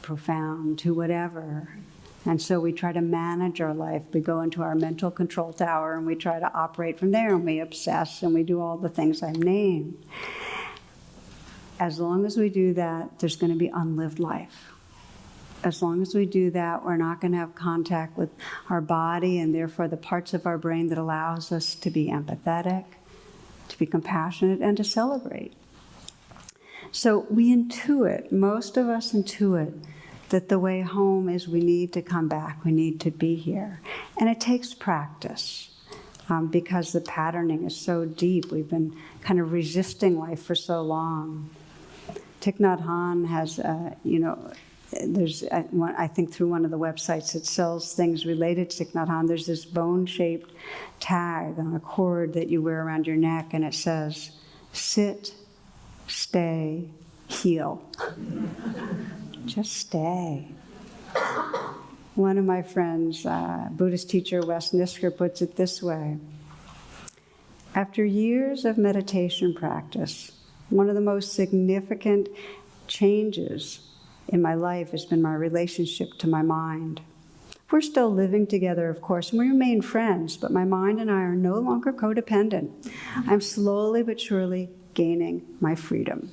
[SPEAKER 1] profound, too whatever. And so we try to manage our life. We go into our mental control tower and we try to operate from there, and we obsess and we do all the things I've named. As long as we do that, there's going to be unlived life. As long as we do that, we're not going to have contact with our body, and therefore the parts of our brain that allows us to be empathetic, to be compassionate, and to celebrate. So we intuit, most of us intuit, that the way home is we need to come back, we need to be here. And it takes practice because the patterning is so deep. We've been kind of resisting life for so long. Thich Nhat Hanh has, there's, I think through one of the websites that sells things related to Thich Nhat Hanh, there's this bone-shaped tag on a cord that you wear around your neck, and it says, "Sit, stay, heal." Just stay. One of my friends, Buddhist teacher Wes Nisker, puts it this way. After years of meditation practice, one of the most significant changes in my life has been my relationship to my mind. We're still living together, of course, and we remain friends, but my mind and I are no longer codependent. I'm slowly but surely gaining my freedom.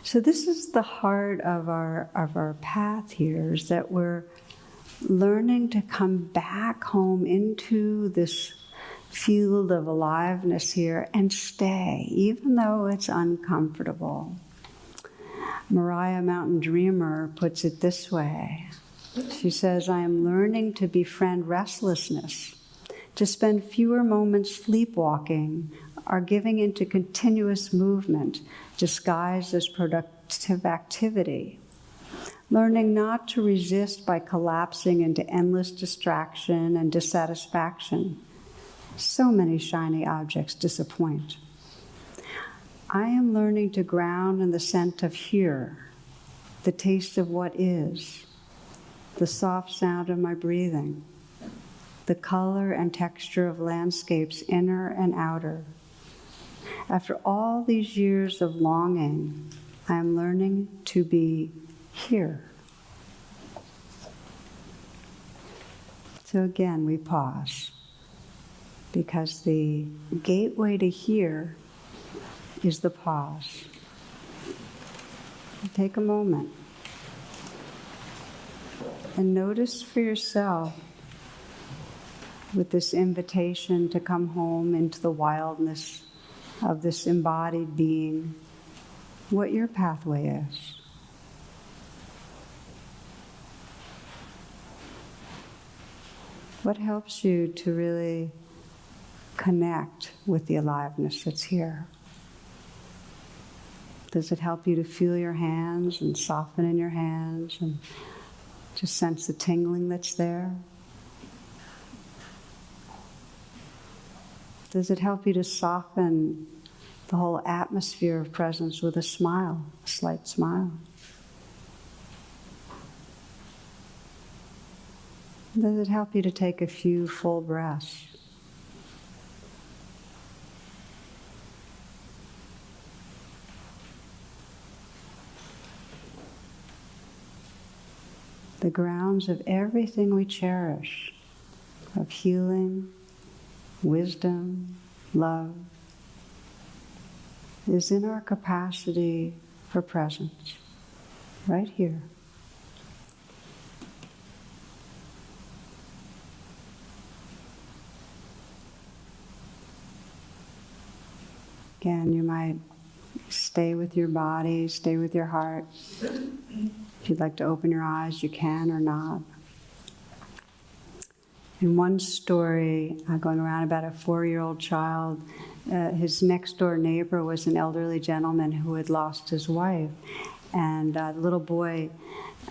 [SPEAKER 1] So this is the heart of our path here, is that we're learning to come back home into this field of aliveness here and stay, even though it's uncomfortable. Mariah Mountain Dreamer puts it this way. She says, I am learning to befriend restlessness, to spend fewer moments sleepwalking or giving into continuous movement disguised as productive activity. Learning not to resist by collapsing into endless distraction and dissatisfaction. So many shiny objects disappoint. I am learning to ground in the scent of here, the taste of what is, the soft sound of my breathing, the color and texture of landscapes inner and outer. After all these years of longing, I am learning to be here. So again, we pause, because the gateway to here is the pause. Take a moment and notice for yourself, with this invitation to come home into the wildness of this embodied being, what your pathway is. What helps you to really connect with the aliveness that's here? Does it help you to feel your hands and soften in your hands and just sense the tingling that's there? Does it help you to soften the whole atmosphere of presence with a smile, a slight smile? Does it help you to take a few full breaths? The grounds of everything we cherish, of healing, wisdom, love, is in our capacity for presence, right here. Again, you might stay with your body, stay with your heart. If you'd like to open your eyes, you can or not. In one story going around about a 4-year-old child, his next door neighbor was an elderly gentleman who had lost his wife. And the little boy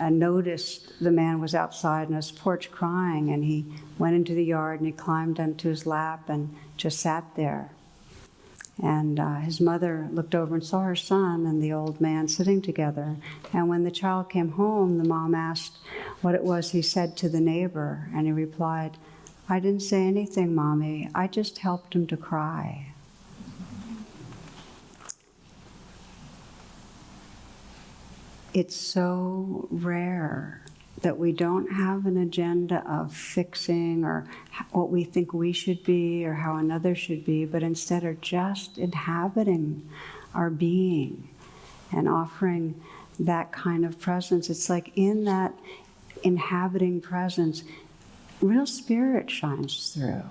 [SPEAKER 1] noticed the man was outside on his porch crying, and he went into the yard and he climbed onto his lap and just sat there. And his mother looked over and saw her son and the old man sitting together. And when the child came home, the mom asked what it was he said to the neighbor. And he replied, I didn't say anything, Mommy. I just helped him to cry. It's so rare that we don't have an agenda of fixing or what we think we should be or how another should be, but instead are just inhabiting our being and offering that kind of presence. It's like in that inhabiting presence, real spirit shines through.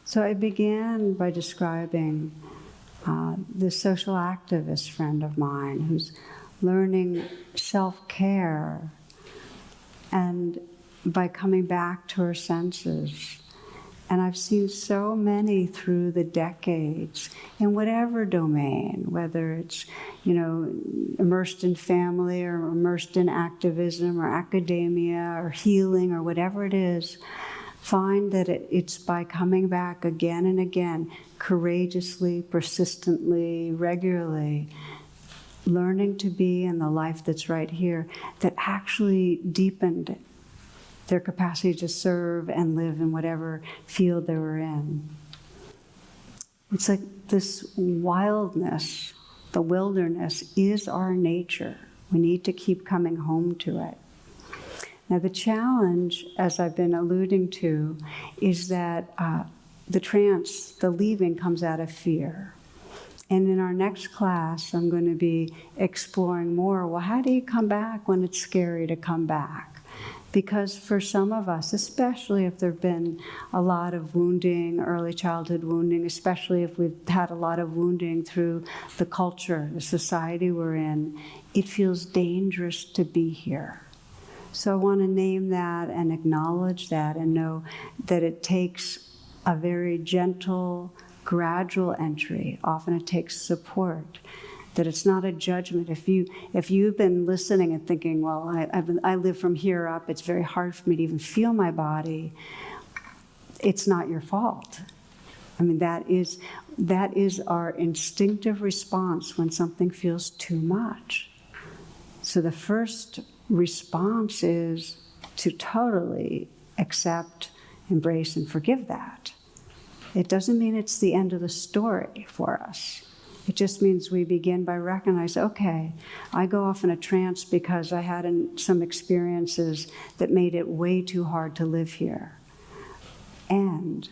[SPEAKER 1] So I began by describing this social activist friend of mine who's learning self-care, and by coming back to her senses. And I've seen so many through the decades in whatever domain, whether it's, immersed in family or immersed in activism or academia or healing or whatever it is, find that it's by coming back again and again, courageously, persistently, regularly, learning to be in the life that's right here, that actually deepened their capacity to serve and live in whatever field they were in. It's like this wildness The wilderness is our nature. We need to keep coming home to it. Now, the challenge, as I've been alluding to, is that the trance, the leaving, comes out of fear. And in our next class, I'm going to be exploring more, well, how do you come back when it's scary to come back? Because for some of us, especially if there have been a lot of wounding, early childhood wounding, especially if we've had a lot of wounding through the culture, the society we're in, it feels dangerous to be here. So I want to name that and acknowledge that and know that it takes a very gentle, gradual entry. Often it takes support, that it's not a judgment. If you've been listening and thinking, well, I live from here up, it's very hard for me to even feel my body, it's not your fault. I mean, that is our instinctive response when something feels too much. So the first response is to totally accept, embrace, and forgive that. It doesn't mean it's the end of the story for us. It just means we begin by recognizing, okay, I go off in a trance because I had some experiences that made it way too hard to live here. And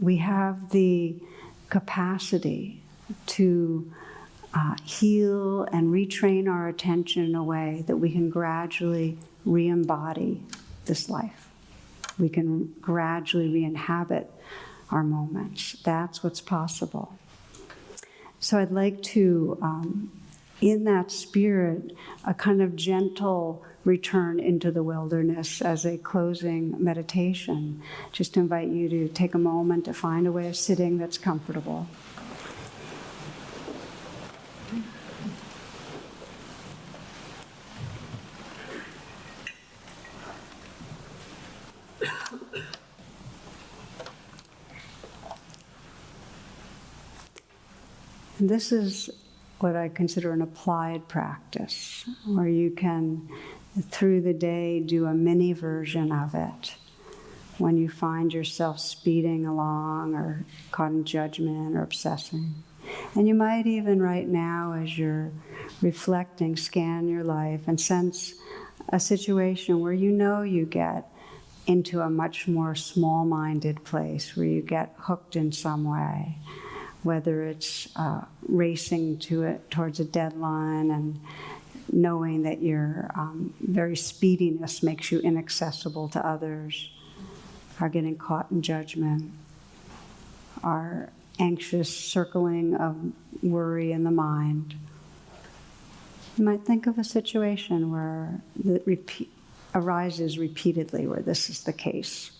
[SPEAKER 1] we have the capacity to heal and retrain our attention in a way that we can gradually re-embody this life. We can gradually re-inhabit our moments. That's what's possible. So I'd like to, in that spirit, a kind of gentle return into the wilderness as a closing meditation. Just to invite you to take a moment to find a way of sitting that's comfortable. And this is what I consider an applied practice, where you can, through the day, do a mini version of it. When you find yourself speeding along or caught in judgment or obsessing. And you might even right now, as you're reflecting, scan your life and sense a situation where you know you get into a much more small-minded place, where you get hooked in some way. Whether it's racing towards a deadline and knowing that your very speediness makes you inaccessible to others, or getting caught in judgment, or anxious circling of worry in the mind. You might think of a situation where that arises repeatedly, where this is the case.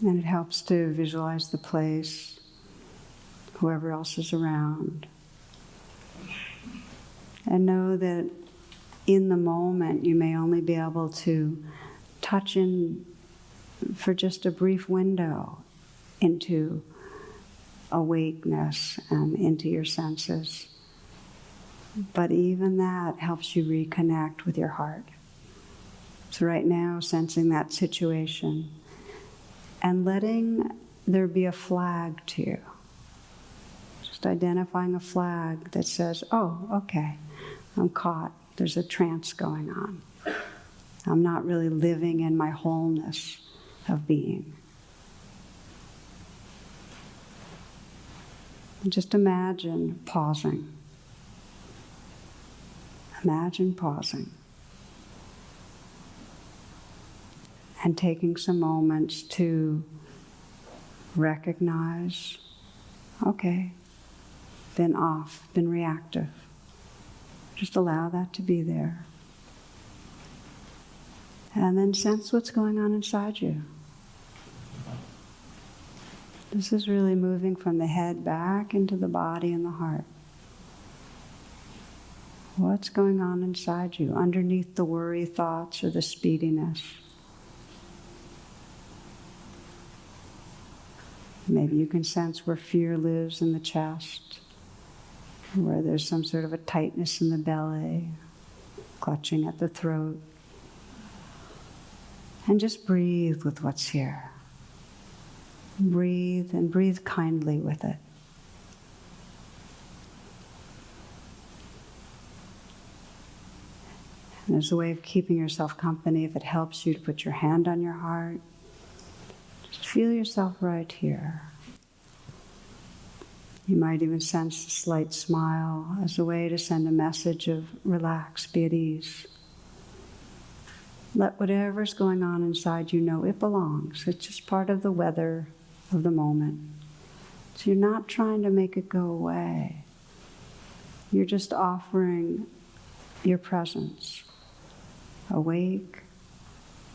[SPEAKER 1] And it helps to visualize the place, whoever else is around. And know that in the moment, you may only be able to touch in for just a brief window into awakeness and into your senses. But even that helps you reconnect with your heart. So right now, sensing that situation, and letting there be a flag to you. Just identifying a flag that says, oh, okay, I'm caught. There's a trance going on. I'm not really living in my wholeness of being. And just imagine pausing. Imagine pausing. And taking some moments to recognize, okay, been off, been reactive. Just allow that to be there. And then sense what's going on inside you. This is really moving from the head back into the body and the heart. What's going on inside you, underneath the worry thoughts or the speediness? Maybe you can sense where fear lives in the chest. where there's some sort of a tightness in the belly, clutching at the throat. And just breathe with what's here. Breathe and breathe kindly with it. And as a way of keeping yourself company, if it helps you to put your hand on your heart, just feel yourself right here. You might even sense a slight smile as a way to send a message of relax, be at ease. Let whatever's going on inside you know it belongs. It's just part of the weather of the moment. So you're not trying to make it go away. You're just offering your presence, awake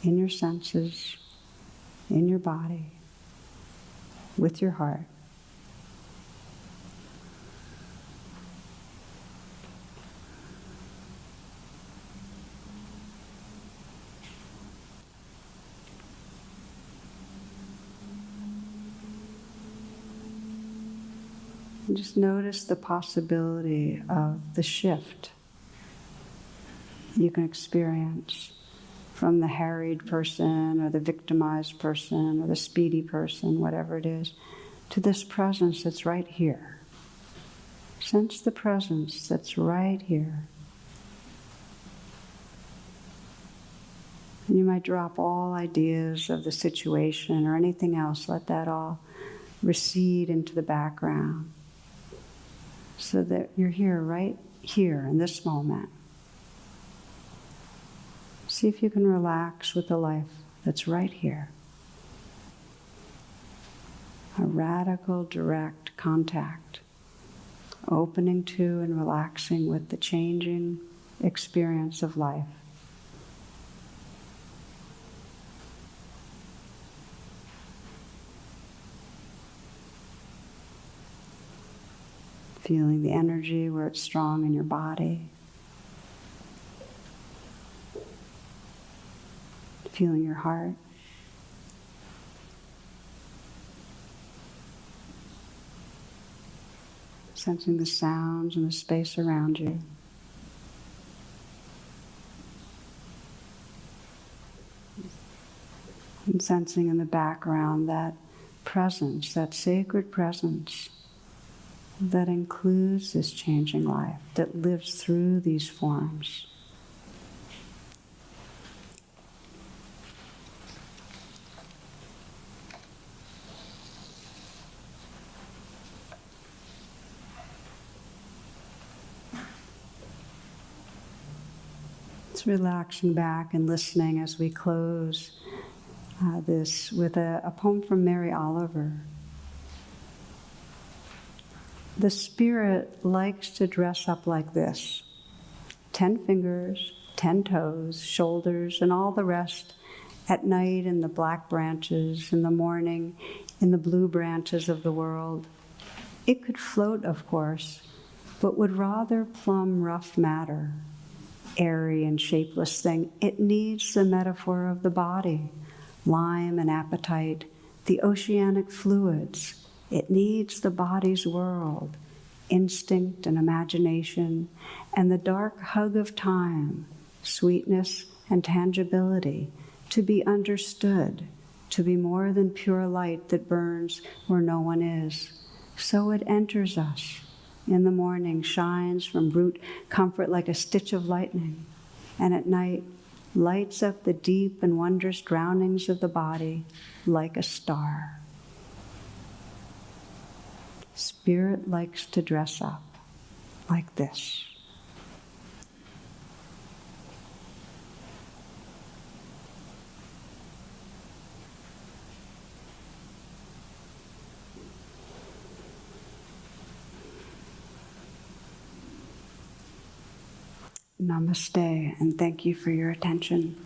[SPEAKER 1] in your senses, in your body, with your heart. And just notice the possibility of the shift you can experience from the harried person or the victimized person or the speedy person, whatever it is, to this presence that's right here. Sense the presence that's right here. And you might drop all ideas of the situation or anything else, let that all recede into the background, so that you're here, right here in this moment. See if you can relax with the life that's right here. A radical, direct contact, opening to and relaxing with the changing experience of life. Feeling the energy where it's strong in your body. Feeling your heart. Sensing the sounds and the space around you. And sensing in the background that presence, that sacred presence that includes this changing life, that lives through these forms. It's relaxing back and listening as we close this with a poem from Mary Oliver. The spirit likes to dress up like this: 10 fingers, 10 toes, shoulders, and all the rest, at night in the black branches, in the morning in the blue branches of the world. It could float, of course, but would rather plumb rough matter, airy and shapeless thing. It needs the metaphor of the body, lime and appetite, the oceanic fluids. It needs the body's world, instinct and imagination, and the dark hug of time, sweetness and tangibility, to be understood, to be more than pure light that burns where no one is. So it enters us. In the morning, shines from brute comfort like a stitch of lightning, and at night, lights up the deep and wondrous drownings of the body like a star. Spirit likes to dress up like this. Namaste, and thank you for your attention.